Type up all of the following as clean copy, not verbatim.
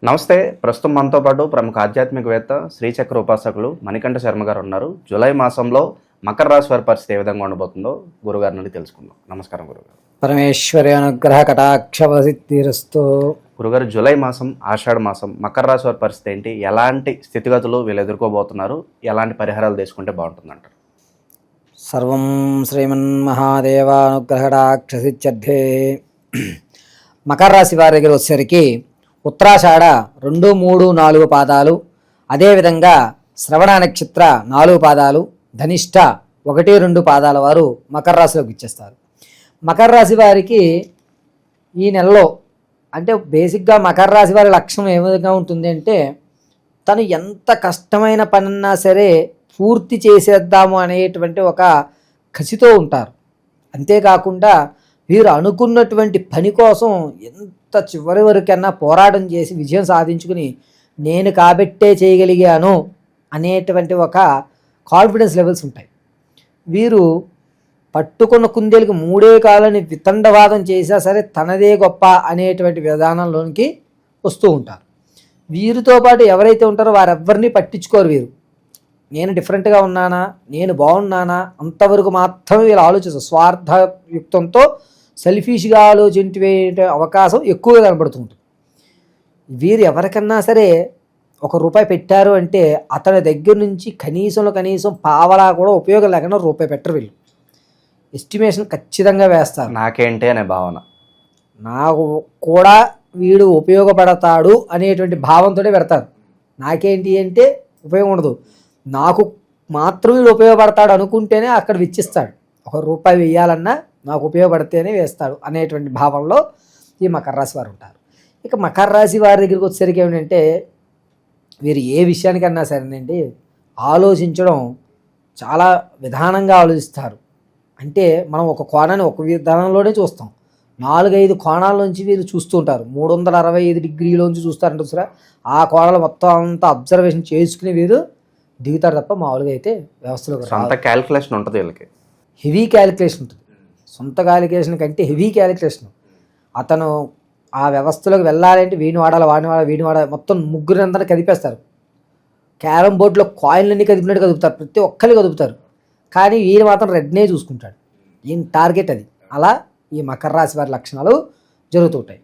నమస్తే. ప్రస్తుతం మనతో పాటు ప్రముఖ ఆధ్యాత్మికవేత్త శ్రీచక్ర ఉపాసకులు మణికంఠ శర్మ గారు ఉన్నారు. జూలై మాసంలో మకర రాశి వారి పరిస్థితి ఏ విధంగా ఉండబోతుందో గురుగారి నుండి తెలుసుకుందాం. నమస్కారం గురుగారు. పరమేశ్వరి అనుగ్రహ కటాక్షవసిద్ధిరస్తు. గురుగారు, జూలై మాసం, ఆషాఢ మాసం, మకర రాశి వారి పరిస్థితి ఏంటి? ఎలాంటి స్థితిగతులు వీళ్ళు ఎదుర్కోబోతున్నారు? ఎలాంటి పరిహారాలు తీసుకుంటే బాగుంటుందంటారు? సర్వం శ్రీమన్మహాదేవానుగ్రహ కటాక్షసిద్ధ్యర్థే. మకర రాశి వారి దగ్గర వచ్చేసరికి ఉత్తరాషాఢ 2, 3, 4 పాదాలు, అదేవిధంగా శ్రవణ నక్షత్ర 4 పాదాలు, ధనిష్ట 1, 2 పాదాల వారు మకర రాశిలోకి ఇచ్చేస్తారు. మకర రాశి వారికి ఈ నెలలో అంటే బేసిక్గా మకర రాశి వారి లక్షణం ఏ విధంగా ఉంటుంది అంటే, తను ఎంత కష్టమైన పనన్నా సరే పూర్తి చేసేద్దాము అనేటువంటి ఒక కసితో ఉంటారు. అంతేకాకుండా వీరు అనుకున్నటువంటి పని కోసం ఎంత చివరి వరకన్నా పోరాటం చేసి విజయం సాధించుకుని నేను కాబట్టే చేయగలిగాను అనేటువంటి ఒక కాన్ఫిడెన్స్ లెవెల్స్ ఉంటాయి. వీరు పట్టుకున్న కుందేలకు 3 కాలని వితండవాదం చేసినా సరే తనదే గొప్ప అనేటువంటి విధానంలోనికి వస్తూ ఉంటారు. వీరితో పాటు ఎవరైతే ఉంటారో వారెవ్వరినీ పట్టించుకోరు. వీరు నేను డిఫరెంట్గా ఉన్నానా, నేను బాగున్నానా అంతవరకు మాత్రమే వీళ్ళు ఆలోచిస్తారు. స్వార్థయుక్తంతో సెల్ఫిష్గా ఆలోచించే అవకాశం ఎక్కువగా కనబడుతుంటుంది. వీరు ఎవరికన్నా సరే ₹1 పెట్టారు అంటే అతని దగ్గర నుంచి కనీసం పావలా కూడా ఉపయోగం లేకుండా రూపాయి పెట్టరు. వీళ్ళు ఎస్టిమేషన్ ఖచ్చితంగా వేస్తారు. నాకేంటి అనే భావన, నాకు కూడా వీడు ఉపయోగపడతాడు అనేటువంటి భావంతో పెడతారు. నాకేంటి అంటే ఉపయోగం ఉండదు, నాకు మాత్రం వీడు ఉపయోగపడతాడు అనుకుంటేనే అక్కడ వెచ్చిస్తాడు. ₹1 వేయాలన్నా నాకు ఉపయోగపడితేనే వేస్తాడు అనేటువంటి భావంలో ఈ మకర రాశి వారు ఉంటారు. ఇక మకర రాశి వారి దగ్గరికి వచ్చేసరికి ఏమిటంటే, వీరు ఏ విషయానికన్నా సరేనండి ఆలోచించడం చాలా విధానంగా ఆలోచిస్తారు. అంటే మనం ఒక కోణాన్ని ఒక విధానంలోనే చూస్తాం, 4-5 కోణాల నుంచి వీరు చూస్తూ ఉంటారు. 365 డిగ్రీలోంచి చూస్తారంటే సరే ఆ కోణాలు మొత్తం అంతా అబ్జర్వేషన్ చేసుకుని వీరు దిగుతారు తప్ప మామూలుగా అయితే వ్యవస్థలో సొంత క్యాల్కులేషన్ ఉంటుంది. వీళ్ళకి హెవీ క్యాలిక్యులేషన్ ఉంటుంది. సొంత క్యాలిక్యులేషన్ కంటే హెవీ క్యాలిక్యులేషన్. అతను ఆ వ్యవస్థలోకి వెళ్ళాలంటే వీడిని వాడాలి, వీడిని వాడాలి, మొత్తం ముగ్గురు అందరూ కదిపేస్తారు. క్యారమ్ బోర్డులో కాయిన్లన్నీ కదిపినట్టు కదుపుతారు, ప్రతి ఒక్కరిని కదుపుతారు. కానీ వీరు మాత్రం రెడ్నే చూసుకుంటాడు, ఈయన టార్గెట్ అది. అలా ఈ మకర రాశి వారి లక్షణాలు జరుగుతుంటాయి.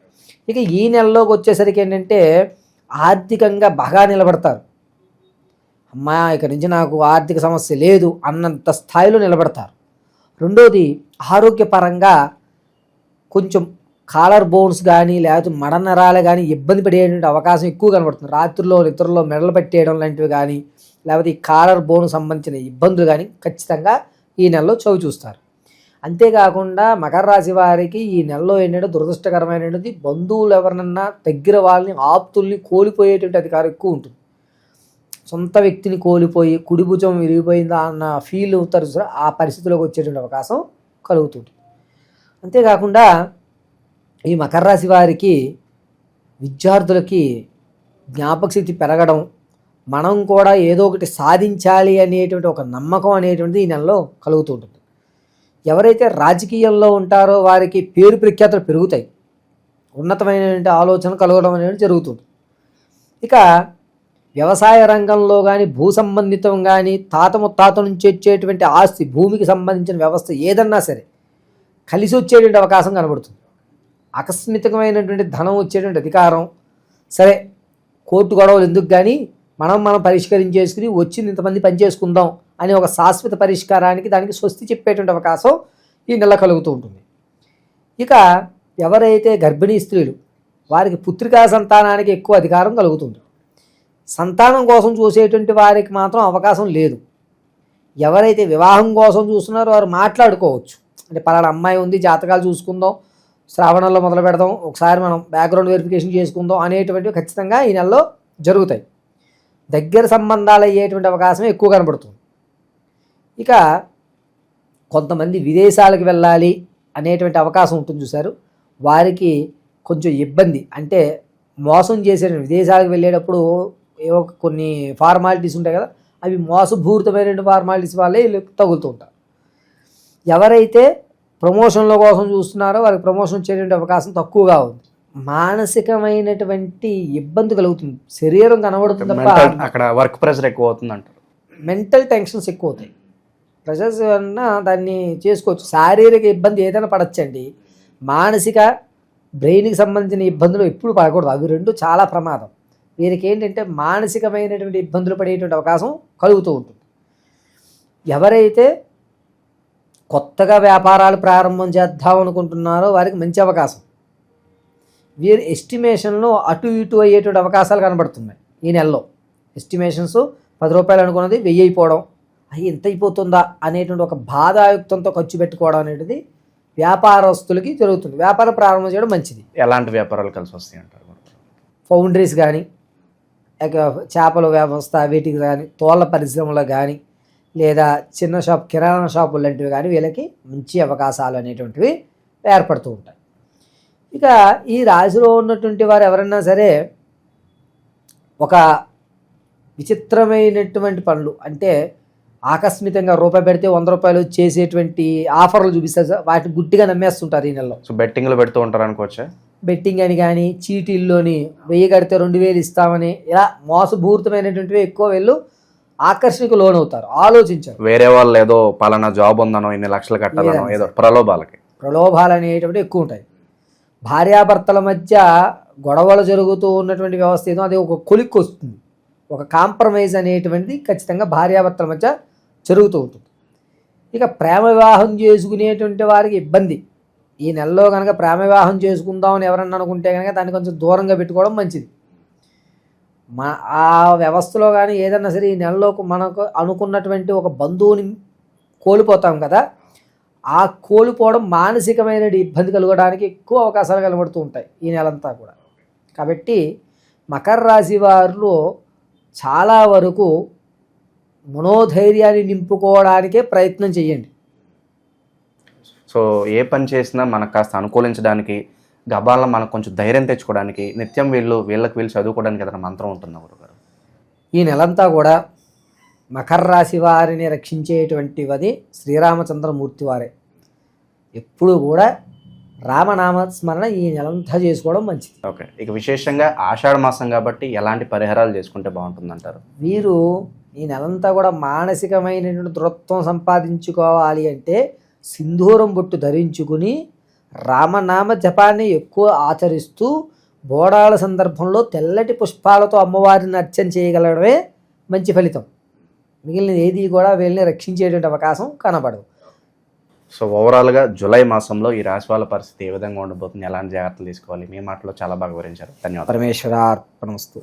ఇక ఈ నెలలోకి వచ్చేసరికి ఏంటంటే ఆర్థికంగా బాగా నిలబడతారు. అమ్మా ఇక నుంచి నాకు ఆర్థిక సమస్య లేదు అన్నంత స్థాయిలో నిలబడతారు. రెండోది, ఆరోగ్యపరంగా కొంచెం కాలర్ బోన్స్ కానీ లేకపోతే మడనరాలు కానీ ఇబ్బంది పడేటువంటి అవకాశం ఎక్కువ కనబడుతుంది. రాత్రుల్లో నిద్రలో మెడలు పట్టేయడం లాంటివి కానీ లేకపోతే ఈ కాలర్ బోన్ సంబంధించిన ఇబ్బందులు కానీ ఖచ్చితంగా ఈ నెలలో చవి చూస్తారు. అంతేకాకుండా మకర రాశి వారికి ఈ నెలలో ఏంటంటే దురదృష్టకరమైనది, బంధువులు ఎవరినన్నా దగ్గర వాళ్ళని ఆప్తుల్ని కోల్పోయేటువంటి అధికారం ఎక్కువ ఉంటుంది. సొంత వ్యక్తిని కోల్పోయి కుడిభుజం విరిగిపోయిందా అన్న ఫీల్ అవుతారు, ఆ పరిస్థితిలోకి వచ్చేటువంటి అవకాశం కలుగుతుంది. అంతేకాకుండా ఈ మకర రాశి వారికి విద్యార్థులకి జ్ఞాపక శక్తి పెరగడం, మనం కూడా ఏదో ఒకటి సాధించాలి అనేటువంటి ఒక నమ్మకం అనేటువంటిది ఈ నెలలో కలుగుతుంటుంది. ఎవరైతే రాజకీయంలో ఉంటారో వారికి పేరు ప్రఖ్యాతులు పెరుగుతాయి, ఉన్నతమైనటువంటి ఆలోచన కలగడం అనేది జరుగుతుంది. ఇక వ్యవసాయ రంగంలో కానీ భూ సంబంధితం కానీ తాత ముత్తాత నుంచి వచ్చేటువంటి ఆస్తి, భూమికి సంబంధించిన వ్యవస్థ ఏదన్నా సరే కలిసి వచ్చేటువంటి అవకాశం కనబడుతుంది. ఆకస్మికమైనటువంటి ధనం వచ్చేటువంటి అధికారం, సరే కోర్టు గొడవలు ఎందుకు కానీ మనం పరిష్కరించేసుకుని వచ్చింది ఇంతమంది పనిచేసుకుందాం అనే ఒక శాశ్వత పరిష్కారానికి దానికి స్వస్తి చెప్పేటువంటి అవకాశం ఈ నెల కలుగుతూ ఉంటుంది. ఇక ఎవరైతే గర్భిణీ స్త్రీలు వారికి పుత్రికా సంతానానికి ఎక్కువ అధికారం కలుగుతుంది. సంతానం కోసం చూసేటువంటి వారికి మాత్రం అవకాశం లేదు. ఎవరైతే వివాహం కోసం చూస్తున్నారో వారు మాట్లాడుకోవచ్చు, అంటే పలానా అమ్మాయి ఉంది, జాతకాలు చూసుకుందాం, శ్రావణంలో మొదలు పెడదాం, ఒకసారి మనం బ్యాక్గ్రౌండ్ వెరిఫికేషన్ చేసుకుందాం అనేటువంటివి ఖచ్చితంగా ఈ నెలలో జరుగుతాయి. దగ్గర సంబంధాలు అయ్యేటువంటి అవకాశం ఎక్కువ కనబడుతుంది. ఇక కొంతమంది విదేశాలకు వెళ్ళాలి అనేటువంటి అవకాశం ఉంటుంది చూశారు, వారికి కొంచెం ఇబ్బంది. అంటే మోసం చేసే విదేశాలకు వెళ్ళేటప్పుడు ఏవో కొన్ని ఫార్మాలిటీస్ ఉంటాయి కదా, అవి మోసపూరితమైన ఫార్మాలిటీస్ వల్లే తగులుతూ ఉంటారు. ఎవరైతే ప్రమోషన్ల కోసం చూస్తున్నారో వారికి ప్రమోషన్ వచ్చేటువంటి అవకాశం తక్కువగా ఉంది. మానసికమైనటువంటి ఇబ్బంది కలుగుతుంది. శరీరం కనబడుతుంది తప్ప అక్కడ వర్క్ ప్రెషర్ ఎక్కువ అవుతుంది అంటారు. మెంటల్ టెన్షన్స్ ఎక్కువ అవుతాయి. ప్రెషర్స్ అన్నా దాన్ని చేసుకోవచ్చు. శారీరక ఇబ్బంది ఏదైనా పడచ్చండి. మానసిక బ్రెయిన్కి సంబంధించిన ఇబ్బందులు ఎప్పుడు పడకూడదు. అవి రెండు చాలా ప్రమాదం. వీరికి ఏంటంటే మానసికమైనటువంటి ఇబ్బందులు పడేటువంటి అవకాశం కలుగుతూ ఉంటుంది. ఎవరైతే కొత్తగా వ్యాపారాలు ప్రారంభం చేద్దాం అనుకుంటున్నారో వారికి మంచి అవకాశం. వీరి ఎస్టిమేషన్లో అటు ఇటు అయ్యేటువంటి అవకాశాలు కనబడుతున్నాయి ఈ నెలలో. ఎస్టిమేషన్స్ 10 రూపాయలు అనుకున్నది 1000 అయిపోవడం, అవి ఎంత అయిపోతుందా అనేటువంటి ఒక బాధాయుక్తంతో ఖర్చు పెట్టుకోవడం అనేది వ్యాపారస్తులకి జరుగుతుంది. వ్యాపారం ప్రారంభం చేయడం మంచిది. ఎలాంటి వ్యాపారాలు కలిసి వస్తాయి అంటారు? ఫౌండరీస్ కానీ, చేపల వ్యవస్థ వీటికి కానీ, తోళ్ళ పరిశ్రమలో కానీ, లేదా చిన్న షాప్ కిరాణా షాపులు లాంటివి కానీ వీళ్ళకి మంచి అవకాశాలు అనేటువంటివి ఏర్పడుతూ ఉంటాయి. ఇక ఈ రాశిలో ఉన్నటువంటి వారు ఎవరన్నా సరే ఒక విచిత్రమైనటువంటి పనులు, అంటే ఆకస్మికంగా రూపాయి పెడితే 100 రూపాయలు చేసేటువంటి ఆఫర్లు చూపిస్తారు సార్, వాటిని గుడ్డిగా నమ్మేస్తుంటారు ఈ నెలలో. సో బెట్టింగ్లు పెడుతూ ఉంటారు అనుకోవచ్చా? బెట్టింగ్ అని కానీ, చీటీల్లోని 1000 కడితే 2000 ఇస్తామని, ఇలా మోసపూరితమైనటువంటివి ఎక్కువ వీళ్ళు ఆకర్షణకు లోనవుతారు. ఆలోచించారు. వేరే వాళ్ళు ఏదో పలానా జాబ్ ఉందనో, ఇన్ని లక్షలు కట్టాలనో, ఏదో ప్రలోభాలు అనేటువంటి ఎక్కువ ఉంటాయి. భార్యాభర్తల మధ్య గొడవలు జరుగుతూ ఉన్నటువంటి వ్యవస్థ ఏదో అది ఒక కొలిక్కి వస్తుంది. ఒక కాంప్రమైజ్ అనేటువంటిది ఖచ్చితంగా భార్యాభర్తల మధ్య జరుగుతూ ఉంటుంది. ఇక ప్రేమ వివాహం చేసుకునేటువంటి వారికి ఇబ్బంది. ఈ నెలలో కనుక ప్రేమ వివాహం చేసుకుందామని ఎవరన్నా అనుకుంటే కనుక దాన్ని కొంచెం దూరంగా పెట్టుకోవడం మంచిది. ఆ వ్యవస్థలో కానీ ఏదన్నా సరే ఈ నెలలోకి మనకు అనుకున్నటువంటి ఒక బంధువుని కోల్పోతాం కదా, ఆ కోల్పోవడం మానసికమైన ఇబ్బంది కలగడానికి ఎక్కువ అవకాశాలు కనబడుతూ ఉంటాయి ఈ నెలంతా కూడా. కాబట్టి మకర రాశి వారిలో చాలా వరకు మనోధైర్యాన్ని నింపుకోవడానికే ప్రయత్నం చేయండి. సో ఏ పని చేసినా మనకు కాస్త అనుకూలించడానికి, గబాల్లో మనకు కొంచెం ధైర్యం తెచ్చుకోవడానికి నిత్యం వీళ్ళకి చదువుకోవడానికి ఏదైనా మంత్రం ఉంటుందా గురుగారు? ఈ నెలంతా కూడా మకర రాశి వారిని రక్షించేటువంటివది శ్రీరామచంద్రమూర్తి వారే. ఎప్పుడు కూడా రామనామ స్మరణ ఈ నెలంతా చేసుకోవడం మంచిది. ఓకే. ఇక విశేషంగా ఆషాఢ మాసం కాబట్టి ఎలాంటి పరిహారాలు చేసుకుంటే బాగుంటుందంటారు? వీరు ఈ నెలంతా కూడా మానసికమైనటువంటి దృఢత్వం సంపాదించుకోవాలి అంటే సింధూరం బొట్టు ధరించుకుని రామనామ జపాన్ని ఎక్కువ ఆచరిస్తూ బోడాల సందర్భంలో తెల్లటి పుష్పాలతో అమ్మవారిని అర్చన చేయగలడమే మంచి ఫలితం. మిగిలిన ఏది కూడా వీళ్ళని రక్షించేటువంటి అవకాశం కనబడదు. సో ఓవరాల్గా జూలై మాసంలో ఈ రాశి వాళ్ళ పరిస్థితి ఏ విధంగా ఉండబోతుంది, ఎలాంటి జాగ్రత్తలు తీసుకోవాలి, మీ మాటలో చాలా బాగా వివరించారు. ధన్యవాదాలు. పరమేశ్వరార్పణమస్తు.